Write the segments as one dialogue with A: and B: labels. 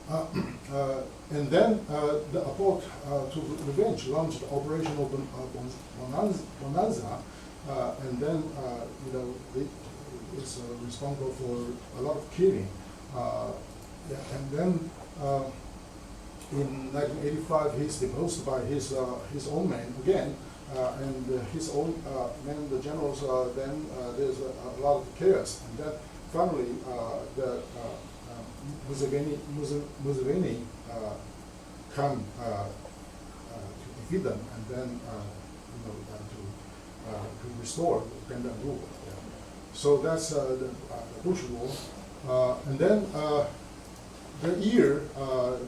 A: And then the Abort to Revenge launched Operation Bonanza, and then it's responsible for a lot of killing. And then in 1985, he's deposed by his own men again, and his own men, the generals. Then there's a lot of chaos, and then finally the Museveni come to defeat them, and then to restore Uganda rule. So that's the Bush War, and then the year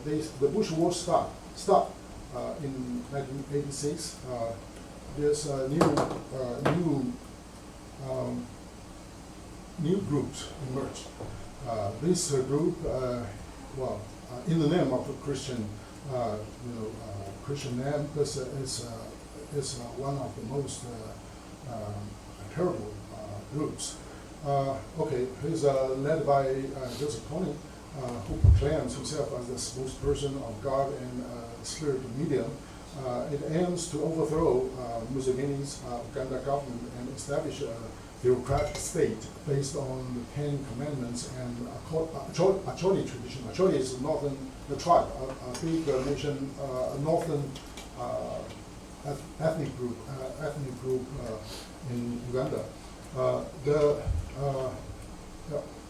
A: the Bush War stopped in 1986. There's a new groups emerged. This group, in the name of a Christian, Christian name, because it's one of the most terrible groups. He's led by Joseph Kony, who proclaims himself as the spokesperson of God and spirit medium. It aims to overthrow Museveni's Uganda government and establish a theocratic state based on the 10 Commandments and Acholi tradition. Acholi is the tribe, a big nation, northern ethnic group in Uganda. The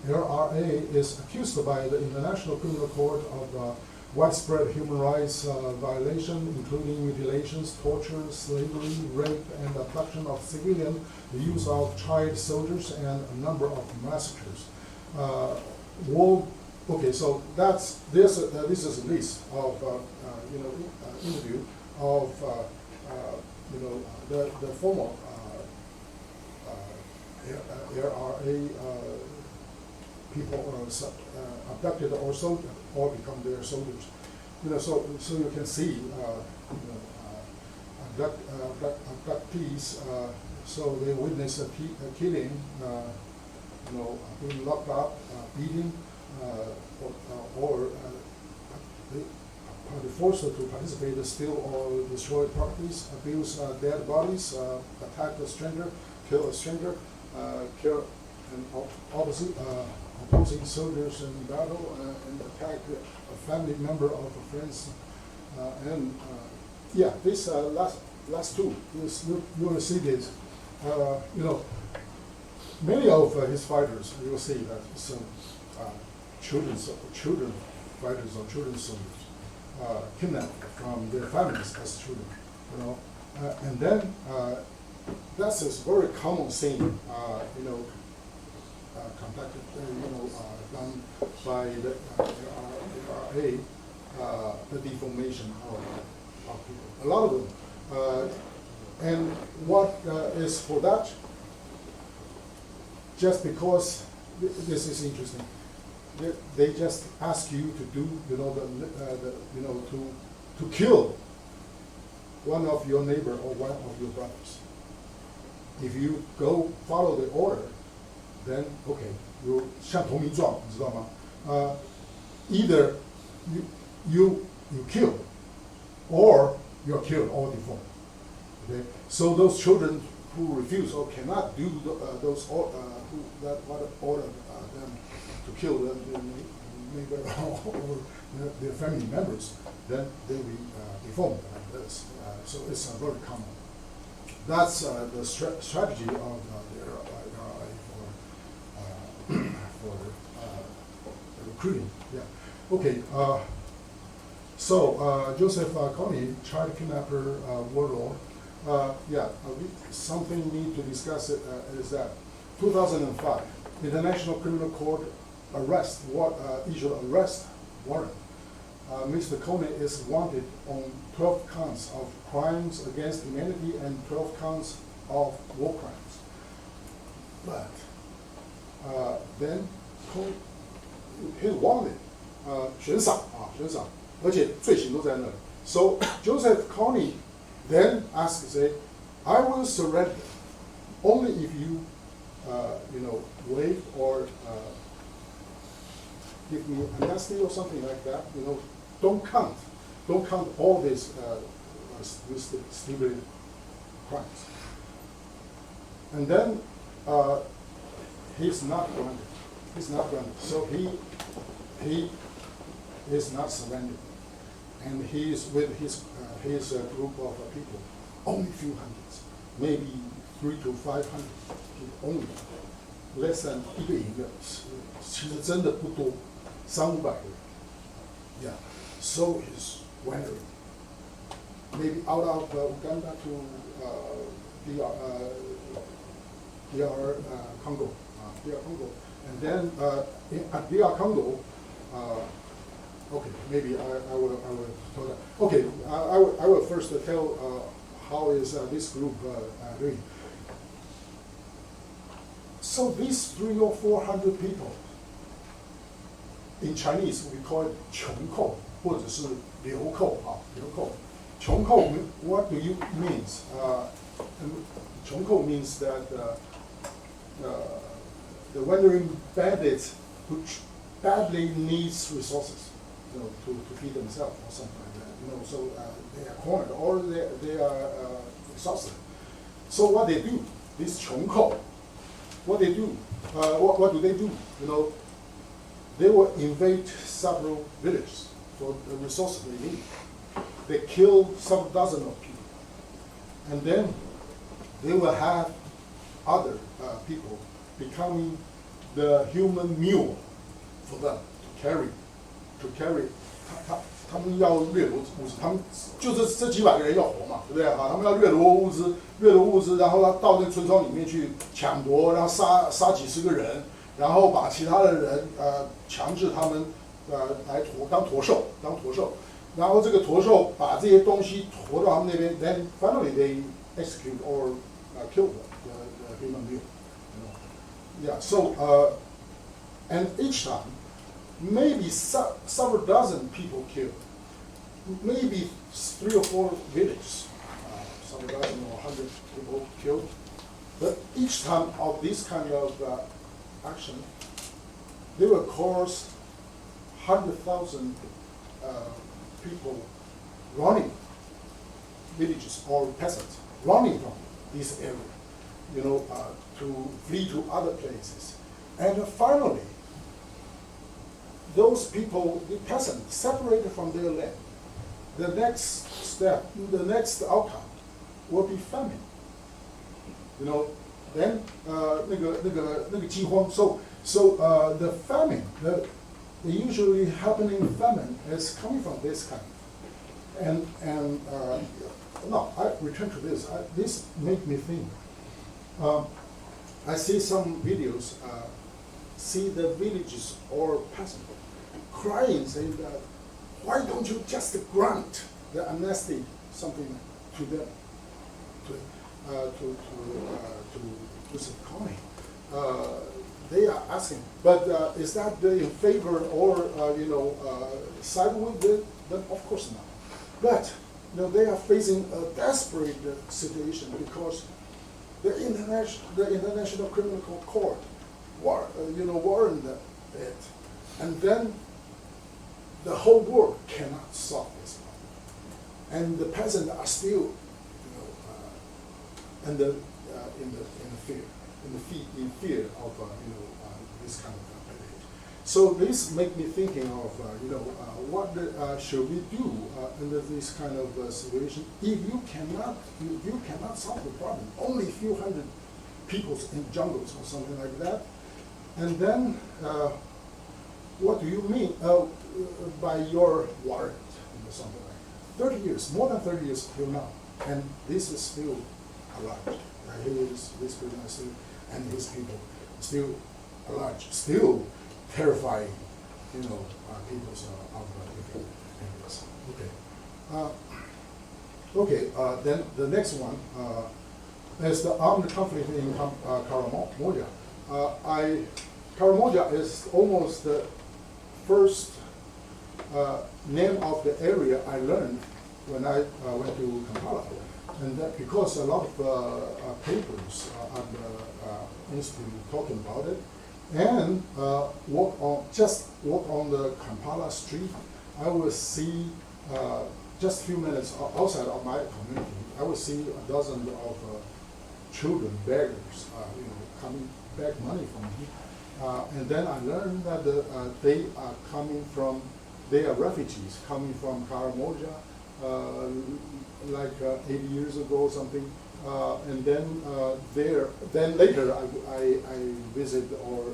A: LRA is accused by the International Criminal Court of widespread human rights violation, including mutilations, torture, slavery, rape, and abduction of civilians, the use of child soldiers, and a number of massacres. So this is a list of interview of the former LRA people abducted or sold or become their soldiers. So you can see abductees. So they witness a killing, being locked up, beaten, or forced to participate, steal or destroy properties, abuse dead bodies, attack a stranger, kill a stranger, kill an opposing soldiers in battle, and attack a family member of a friend's. This last two, you will see this. Many of his fighters, you will see that some children fighters or children soldiers kidnapped from their families as children. And then that's a very common thing. Conducted, done by the RA, the deformation of people. A lot of them. And what is for that? Just because this is interesting, they just ask you to do, to kill one of your neighbor or one of your brothers. If you go follow the order, then okay, 有像投名状，你知道吗？either you kill, or you're killed or deformed. Okay, so those children who refuse or cannot do those that order them to kill their neighbor or their family members, then they will be deformed like this. So it's very common. That's the strategy of the for recruiting. Yeah. Okay. So Joseph Kony, child kidnapper, warlord. Something we need to discuss is that 2005, International Criminal Court issued arrest warrant. Mr. Kony is wanted on 12 counts of crimes against humanity and 12 counts of war crimes. But then he's wanted, 悬赏，而且罪行都在那里。So Joseph Kony then asks, I will surrender only if you, waive or give me amnesty or something like that. Don't count all these stupid crimes. And then he's not granted. So he is not surrendered, and he is with his group of people, only a few hundreds, maybe 300 to 500 people only, less than 1个营的，其实真的不多，300-500个人。Yeah, so he's wandering, maybe out of Uganda to DR Congo, and then at DR Congo, okay, maybe I will tell that. Okay, I will first tell how is this group doing. So these 300 or 400 people, in Chinese we call it 穷寇或者是流寇啊，流寇。穷寇 what do you means? 穷寇 means that the wandering bandits who badly needs resources, to feed themselves or something like that. So they are cornered or they are exhausted. So what they do, this 穷寇, what they do, what do they do? They will invade several villages for the resources they need. They kill several dozen of people, and then they will have other people becoming the human mule for them to carry. 他们要掠夺物资，他们就是这几百个人要活嘛，对不对啊？他们要掠夺物资，然后他到那个村庄里面去抢夺，然后杀几十个人，然后把其他的人强制他们来当驼兽，然后这个驼兽把这些东西驮到他们那边 ，then finally they execute or kill the human being. Yeah, so and each time maybe several dozen people killed, maybe 3 or 4 villages, several dozen or 100 people killed. But each time of this kind of action, they will cause 100,000 people running, villages or peasants running from this area, to flee to other places. And finally, those people, the peasants, separated from their land. The next step, the next outcome will be famine. Then 那个饥荒. So the famine, the usually happening famine is coming from this kind. And no, I return to this. This made me think. I see some videos. See the villages or peasants crying, saying that, why don't you just grant the amnesty something to them, to this economy? They are asking, but is that in favor or side with them? Of course not. But they are facing a desperate situation because the International Criminal Court warned it, and then the whole world cannot solve this problem, and the peasants are still, in fear of this kind of appellate. So this make me thinking of what should we do under this kind of situation if you cannot solve the problem, only a few hundred people in jungles or something like that. And then, what do you mean by your warrant? Something like 30 years, more than 30 years till now, and this is still alive. This prisoner still, and his people still alive, still terrifying, people of Okay. Then the next one is the armed conflict in Karamoja. Karamoja is almost the first name of the area I learned when I went to Kampala, and that because a lot of papers at the institute talking about it, and walk on the Kampala street, I will see just a few minutes outside of my community, I will see a dozen of children, beggars, coming beg money from me. And then I learned that they are refugees coming from Karamoja, like 80 years ago or something. And then later I visit or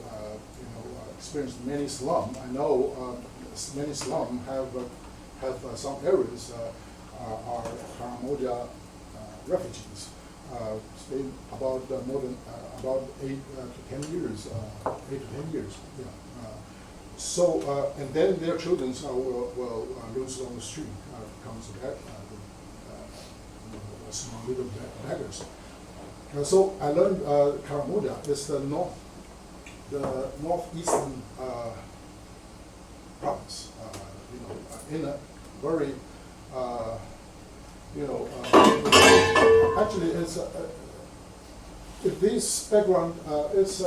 A: experienced many slums. I know many slums have some areas are Karamoja refugees. Stay about more than about 8 to 10 years. 8 to 10 years. Yeah. And then their children will lose on the street, becomes small little beggars. So I learned Karamoja is the northeastern province. In a very actually it's this background is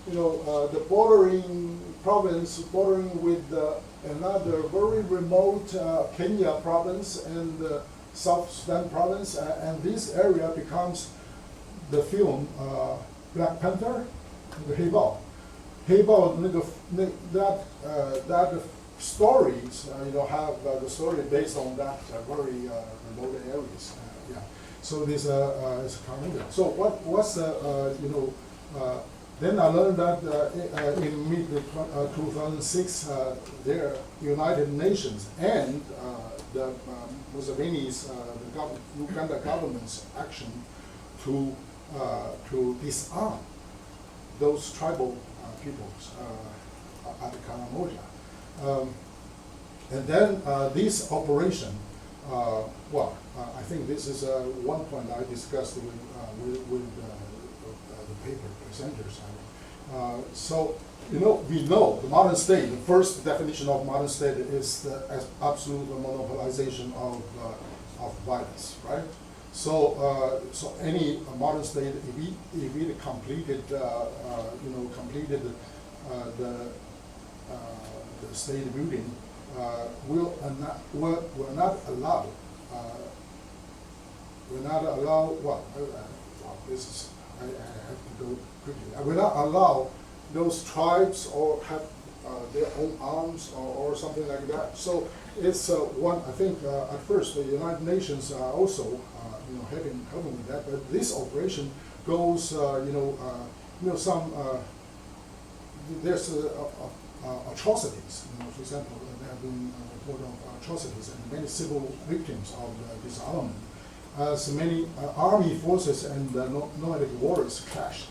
A: the bordering province bordering with another very remote Kenya province and South Sudan province, and this area becomes the film Black Panther, the Heibao. That stories have the story based on that very remote areas. Yeah. So this is Karamoja. So what's then I learned that in mid 2006, the United Nations and the Museveni's Uganda government's action to disarm those tribal peoples at Karamoja. And then this operation, I think this is one point I discussed with the paper presenters. So we know the modern state. The first definition of modern state is the absolute monopolization of violence, right? So any modern state, if it completed the state building, will not allow this is I have to go quickly. I will not allow those tribes or have their own arms or something like that. So it's one. I think at first the United Nations are also helping with that. But this operation goes some there's atrocities. For example, there have been report of atrocities and many civil victims of disarmament. As many army forces and nomadic warriors clash.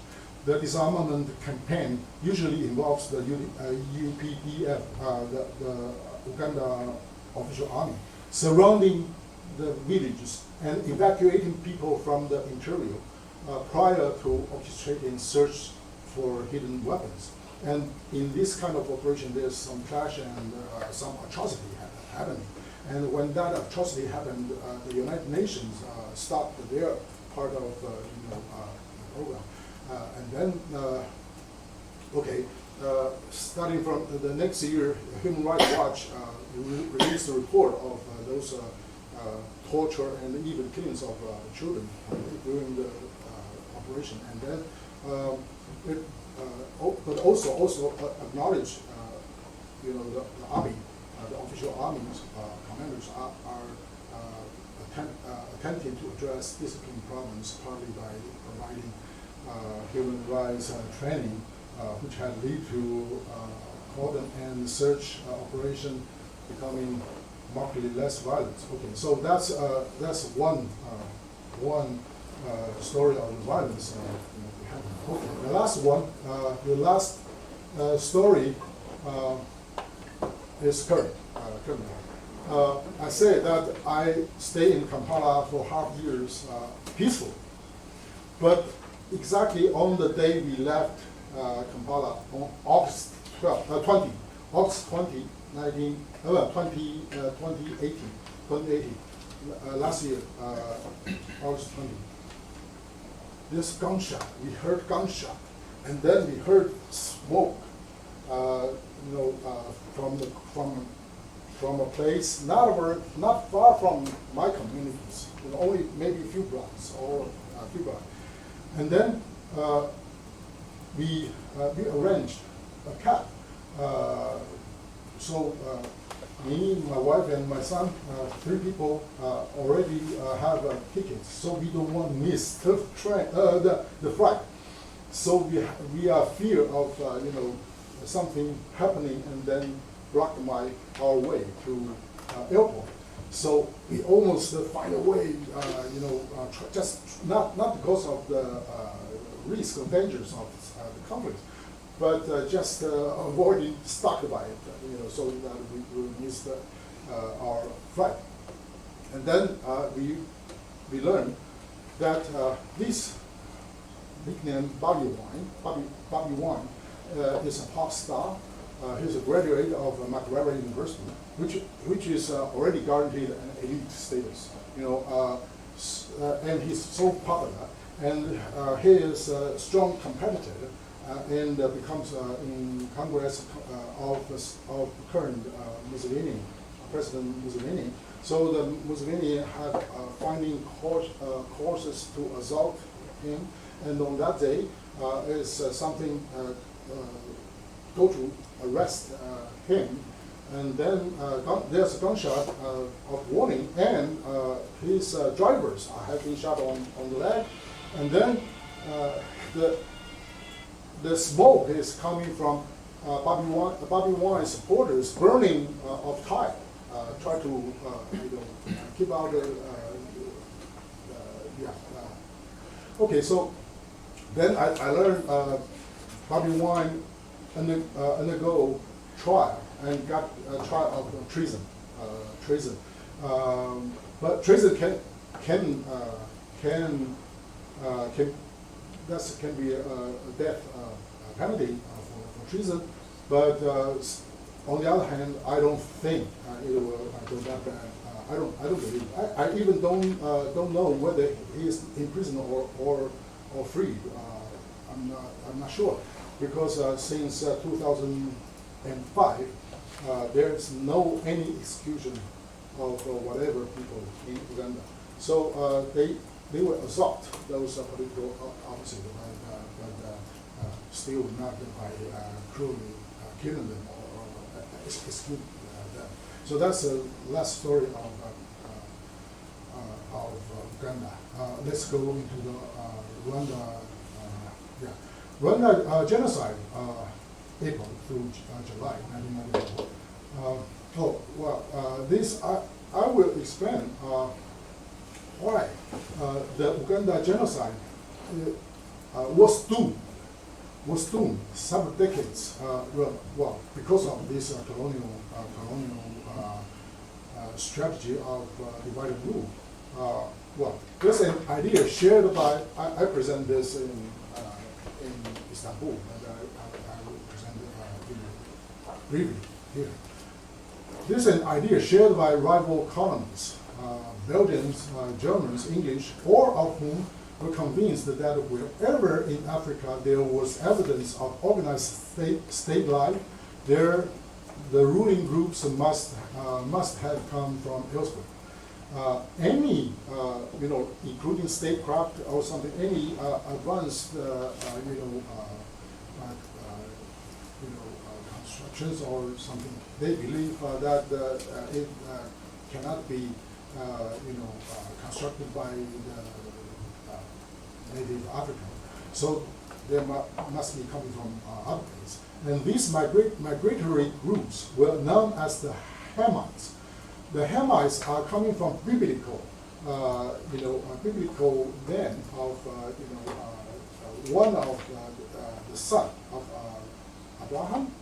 A: The disarmament campaign usually involves the UPDF, the Uganda official army, surrounding the villages and evacuating people from the interior prior to orchestrating search for hidden weapons. And in this kind of operation, there's some clash and some atrocity happening. And when that atrocity happened, the United Nations stopped their part of the program. And then, starting from the next year, Human Rights Watch released a report of those torture and even killings of children during the operation. And then, but also acknowledge, the army. The official armies commanders are attempting to address discipline problems partly by providing human rights training, which had led to cordon and search operation becoming markedly less violent. Okay, so that's one story of the violence we have. Okay, the last one, story. Is current. I say that I stay in Kampala for half years peacefully, but exactly on the day we left Kampala on August 2018, last year, August 20. This gunshot, we heard gunshot, and then we heard smoke. from a place not far from my communities, only maybe a few blocks or a few blocks. And then we arranged a cab. So me, my wife, and my son, 3 people already have tickets. So we don't want to miss the train, the flight. So we are fear of something happening and then block our way to airport. So we almost find a way, just not because of the risk or dangers of the conflict, but just avoiding stuck by it, so that we will miss our flight. And then we learned that this nickname Bobby Wine is a pop star. He's a graduate of Makerere University, which is already guaranteed an elite status. And he's so popular, and he is a strong competitor, and becomes in Congress of current Mussolini, President Mussolini. So the Mussolini had finding courses to assault him, and on that day is something go to arrest him, and then there's a gunshot of warning, and his drivers have been shot on the leg, and then the smoke is coming from Bobby Wine's supporters burning of tire, try to keep out the okay. So then I learned Bobby Wine undergo trial and got a trial of treason. But treason can be a death penalty for treason. But on the other hand, I don't think it will go that bad. I don't believe. I even don't know whether he is in prison or free. I'm not sure, because since 2005, there's no any execution of whatever people in Uganda. So they will assault those political opposites, but still not by cruelly killing them or executing them. So that's the last story of Uganda. Let's go into the Rwanda. Rwanda genocide, April through July 1994. This I will explain why the Uganda genocide was doomed several decades. Because of this colonial strategy of divide and rule. There's an idea shared by I present this in Istanbul, and I will present it briefly here. This is an idea shared by rival colonies, Belgians, Germans, English, all of whom were convinced that wherever in Africa there was evidence of organized state life, the ruling groups must have come from elsewhere. Any, including statecraft or something, any advanced, constructions or something, they believe that it cannot be, constructed by the native African. So they must be coming from other places. And these migratory groups were known as the Hamites. The Hamites are coming from biblical, biblical men of, one of the son of Abraham,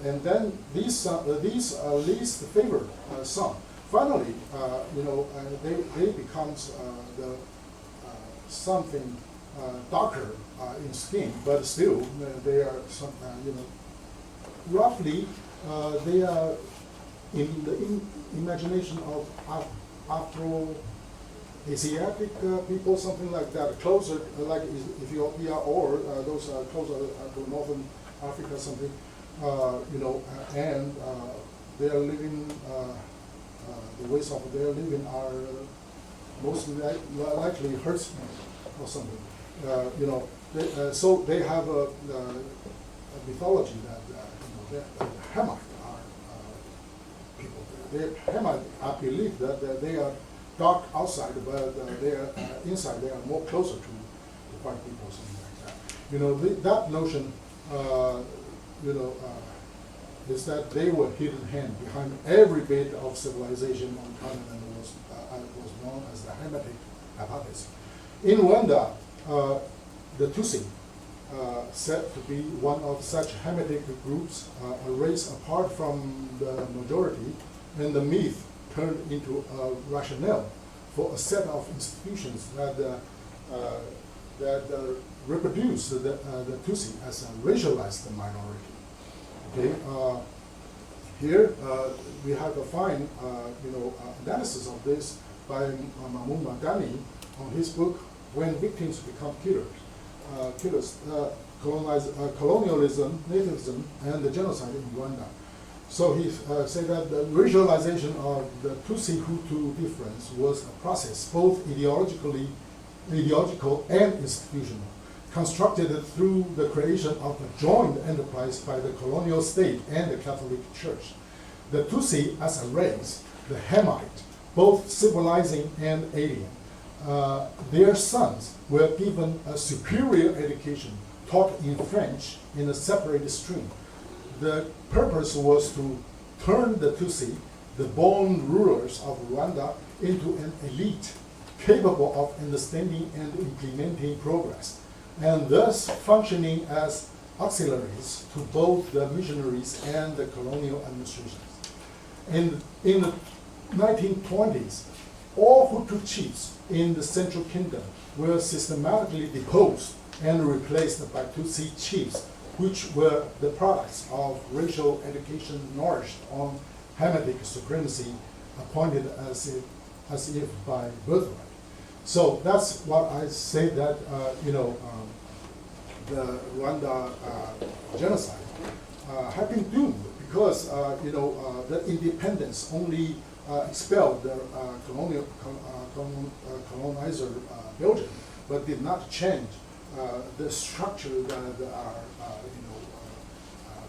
A: and then these least favored son. Finally, they becomes the something darker in skin, but still they are some, roughly they are in the imagination of Afro-Asiatic people, something like that, closer like Ethiopia or those closer to Northern Africa, something. and their living, the ways of their living are most likely herdsmen or something. So they have a mythology that the Hamite are people. The Hamite, I believe that they are dark outside, but they are inside. They are more closer to white people, or something like that. That notion, is that they were hidden hand behind every bit of civilization on the continent was known as the Hamitic hypothesis. In Rwanda, the Tutsi, said to be one of such Hamitic groups, a race apart from the majority, and the myth turned into a rationale for a set of institutions that reproduce the Tutsi as a racialized minority. Okay, here we have a fine, analysis of this by Mahmoud Madani on his book "When Victims Become Killers." Colonialism, nativism, and the genocide in Rwanda. So he said that the racialization of the Tutsi-Hutu difference was a process both ideological and institutional, constructed through the creation of a joint enterprise by the colonial state and the Catholic Church. The Tutsi as a race, the Hamite, both civilizing and alien, their sons were given a superior education taught in French in a separate stream. The purpose was to turn the Tutsi, the born rulers of Rwanda, into an elite capable of understanding and implementing progress, and thus functioning as auxiliaries to both the missionaries and the colonial administrations. In the 1920s, all Hutu chiefs in the Central Kingdom were systematically deposed and replaced by Tutsi chiefs, which were the products of racial education nourished on Hamitic supremacy, appointed as if by birthright. So that's what I say that, the Rwanda genocide have been doomed because, the independence only expelled the colonizer Belgium, but did not change the structure that are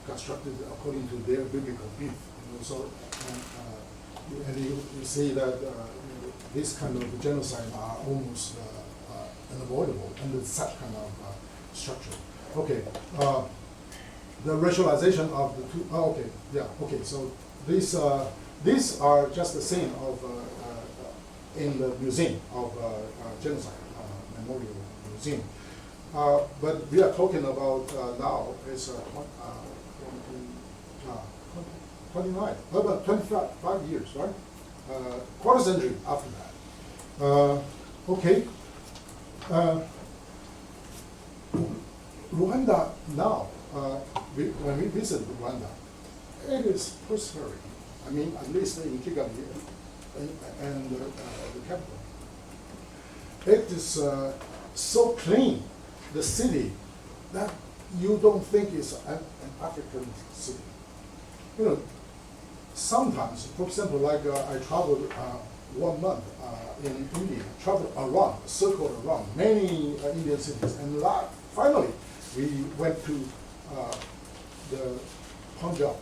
A: constructed according to their biblical myth. So, and you see that this kind of genocide are almost unavoidable under such kind of structure. Okay, the racialization of the two. Okay, yeah. Okay, so these are just the scene of in the museum of genocide memorial museum. But we are talking about now is 29, about 25 years, right? Quarter century after that. Okay. Rwanda now, when we visit Rwanda, it is prospering. I mean, at least in Kigali and the capital. It is so clean, the city, that you don't think it's an African city. Sometimes, for example, like I traveled 1 month in India, traveled around, circled around many Indian cities, and finally we went to the Punjab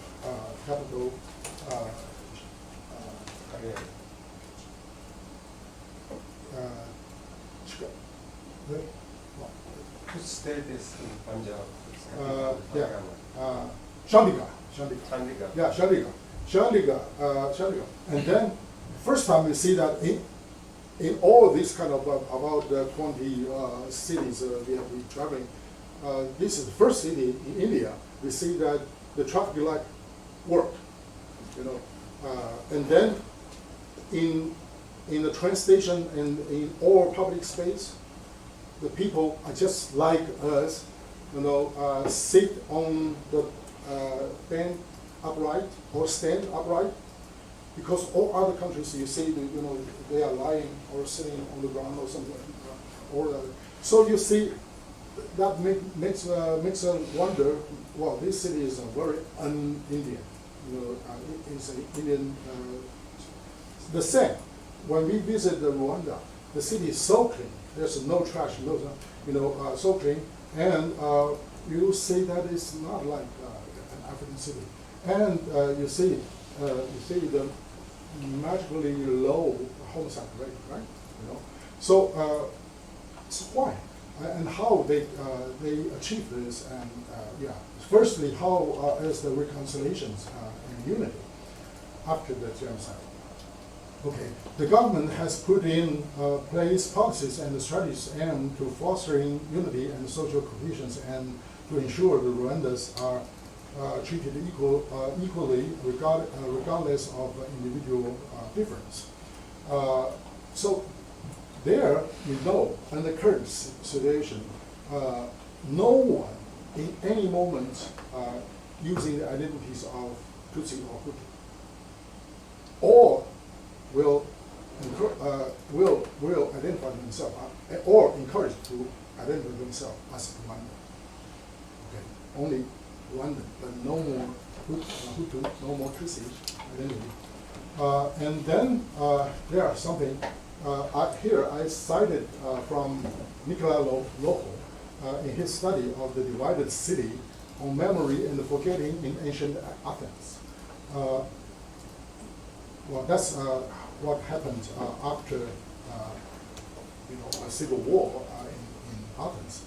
A: capital.
B: Which state is in Punjab?
A: Chandigarh.
B: Chandigarh.
A: Yeah, Chandigarh. And then, first time we see that in all these kind of about 20 cities we have been traveling, this is the first city in India. We see that the traffic light worked, and then in the train station and in all public space, the people are just like us, sit on the bend upright or stand upright, because all other countries you see, they are lying or sitting on the ground or something, so you see that makes us wonder. Well, this city is very un-Indian. It's an Indian. The same. When we visit Rwanda, the city is so clean. There's no trash, so clean, and you see that it's not like an African city. And you see the magically low homicide rate, right? So why and how they achieve this? And firstly, how is the reconciliations and unity after the genocide? Okay, the government has put in place policies and strategies aimed to fostering unity and social cohesion and to ensure the Rwandans are treated equally regardless of individual difference. So there, in the current situation, no one in any moment using the identities of Tutsi or Hutu, or will identify themselves or encourage to identify themselves as Rwandan. Okay, only Rwandan, but no more Hutu, no more Tutsi identity. And then there are something here I cited from Nicolas Loho in his study of the divided city on memory and forgetting in ancient Athens. Well, that's what happened after a civil war in Athens.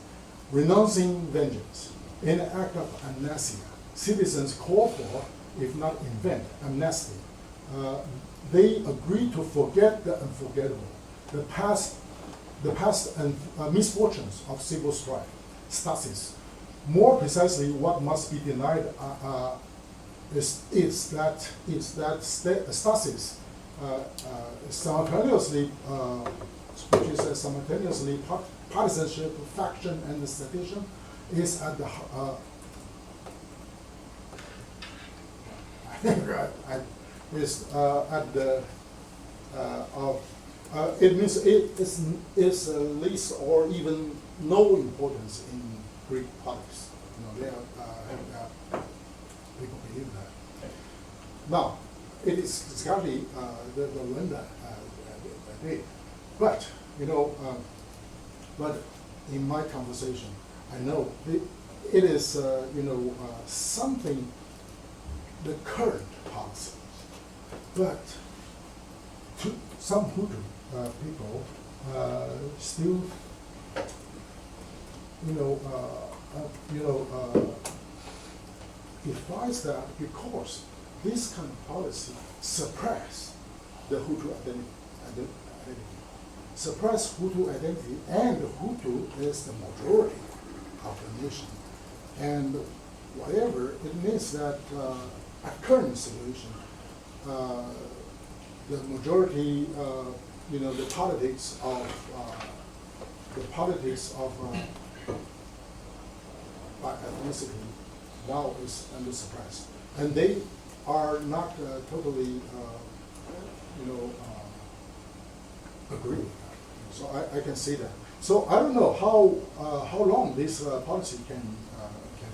A: Renouncing vengeance, in an act of amnesia, citizens call for, if not invent, amnesty. They agree to forget the unforgettable, the past and misfortunes of civil strife, stasis. More precisely, what must be denied is that stasis simultaneously, which is simultaneously partisanship, faction, and sedition, is at the it means it is least or even no importance in Greek politics. People believe that. Now, it is exactly the Rwanda did, but but in my conversation, I know it is something the current policy, but to some Hutu people still defies that because this kind of policy suppress the Hutu identity, suppress Hutu identity, and Hutu is the majority of the nation. And whatever, it means that at current situation, the majority, the politics of ethnicity now is under suppressed, and they are not totally, agree with that. So I can see that. So I don't know how long this policy can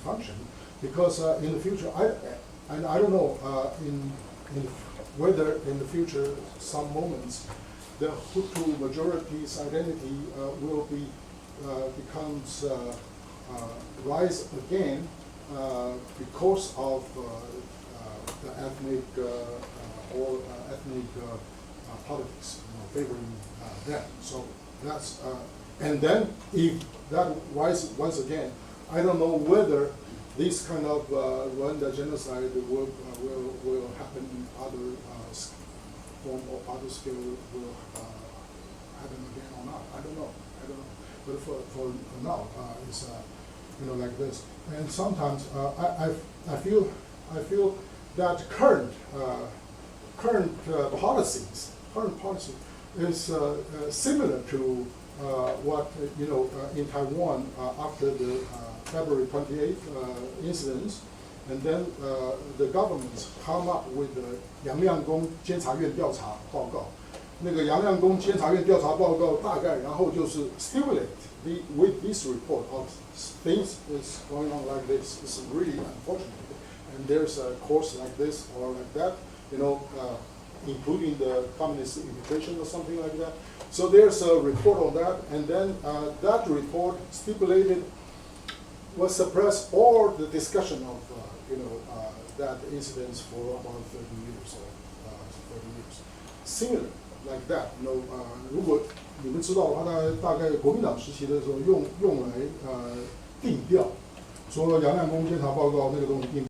A: function, because in the future, I don't know whether in the future some moments the Hutu majority's identity will becomes rise again because of the ethnic politics favoring them. So that's and then if that rise once again, I don't know whether this kind of Rwanda genocide will happen in other form or other scale will happen again or not. I don't know. But for now, it's like this. And sometimes I feel that current policy is similar to what in Taiwan after the February 28th incidents, and then the governments come up with the 杨亮宫监察院调查报告，那个杨亮公监察院调查报告大概，然后就是 stimulate with this report of things is going on like this. It's really unfortunate, and there's a course like this or like that, including the communist infiltration or something like that. So there's a report on that, and then that report stipulated was suppressed all the discussion of that incidents for about 30 years or 30 years. Similar like that, 如果你们知道的话，大概国民党时期的时候用来定调，说杨亮公监察报告那个东西定